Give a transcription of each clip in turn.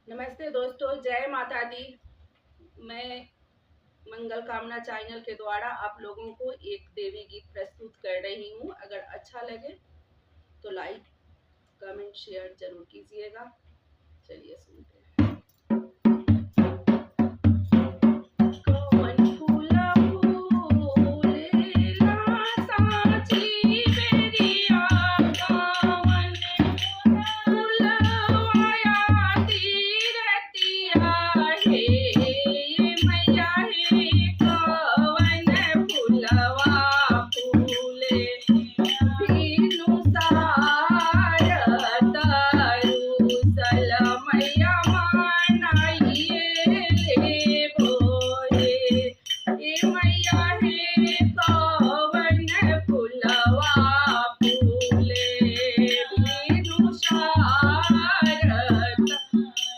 नमस्ते दोस्तों, जय माता दी। मैं मंगल कामना चैनल के द्वारा आप लोगों को एक देवी गीत प्रस्तुत कर रही हूँ। अगर अच्छा लगे तो लाइक कमेंट शेयर जरूर कीजिएगा। चलिए सुनते हैं। कौन फूला फूलेला साची बेरिया, कौन फूलवाया तीरतिया हे मैया हे, कौन फूलवा फूले भीनु सार तरुसल मैया मनाइए ले भोरे। ए मैया हे कौन फूलवा फूले भीनु सार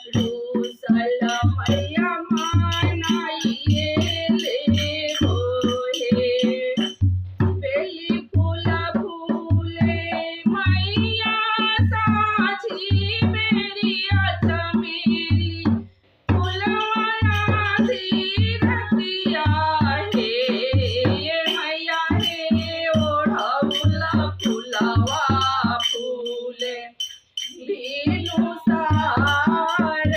तरुसल मैया मनाइए ले भोरे। बेली फूला फूले मैया साची बेरिया, चमेली फूलवाया धीरतिया हे मैया हे, ओढ़ौला फूलवा फूले भीनु सार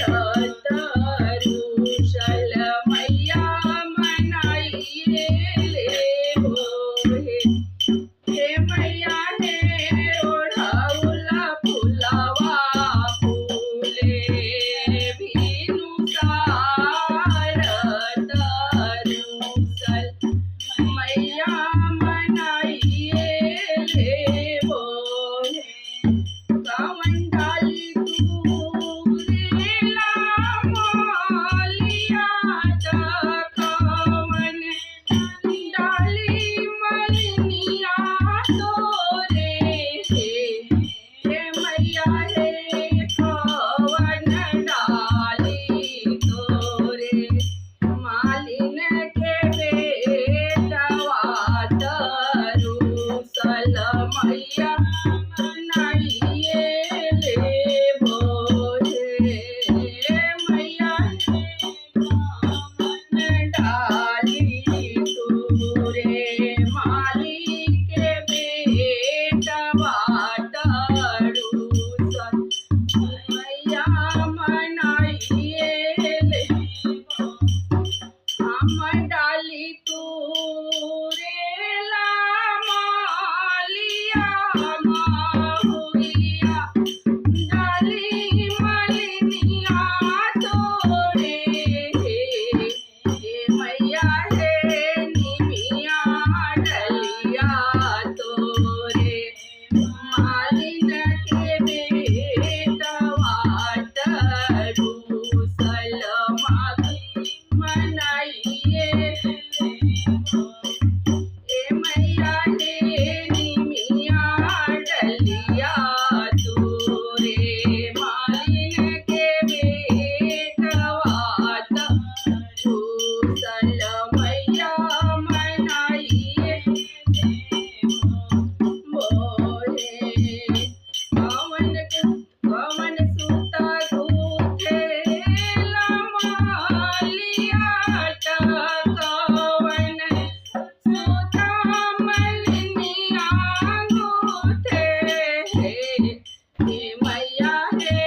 तरुसल मैया मनाइए ले भोरे। हे मैया हे ओढ़ौला फूलवा फूले भीनु सार तरुसल मैया मनाइए ले भोरे। कौन डाली तूरेला मालिया, कौन डाली मलिनिया तोरे हे मैया हे, कौन डाली तोरे मालिन के बेटवा तरुसल मैया मनाइए ले भोरे। मैया हे कौन डाली तोरे माली के बेटवा तरुसल मैया मनाइए ले भोरे। हम डाली तूरेला मालिया माहुरिया, डाली मलिनिया तोरे हे मैया हे, निमिया डलिया तोरे मालिन के बेटवा तरुसल मनाइए ए मैया हे, निमिया डलिया तोरे मालिन के बेटवा तरुसल मैया मनाइए भोरे। कौन सूता गूथेला मालिया, कौन सूता मलिनिया गूथे हे मैया हे,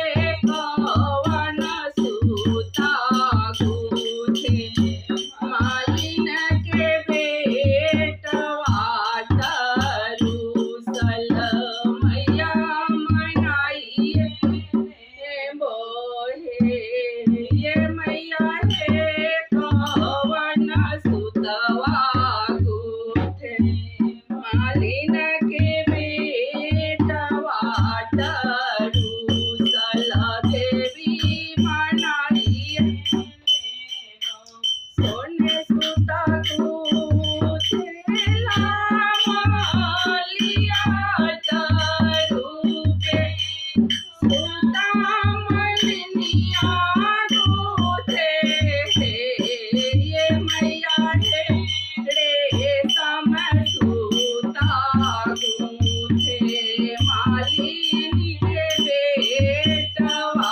कौन सूता गूथे मालिन के बेटवा तरुसल मैया मनाइए भोरे। ये मैया हे कौन सूतवा गूथे मालिन के बेटवा तरुसल देवी मनाइए। सोने सूता गूथेला मालिया, तरूपे सूता मलिनिया गूथे हे ये मैया हे, रेशम सूता गूथे मालिनी के बेटवा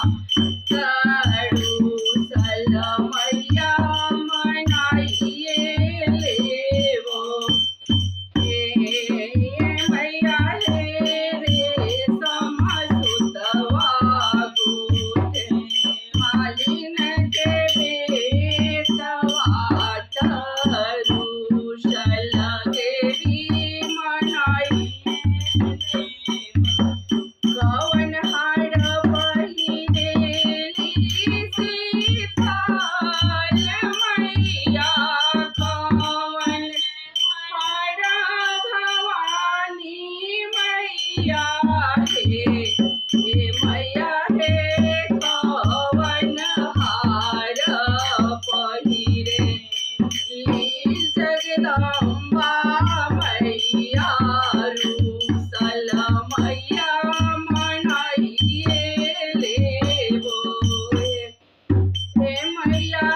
मैया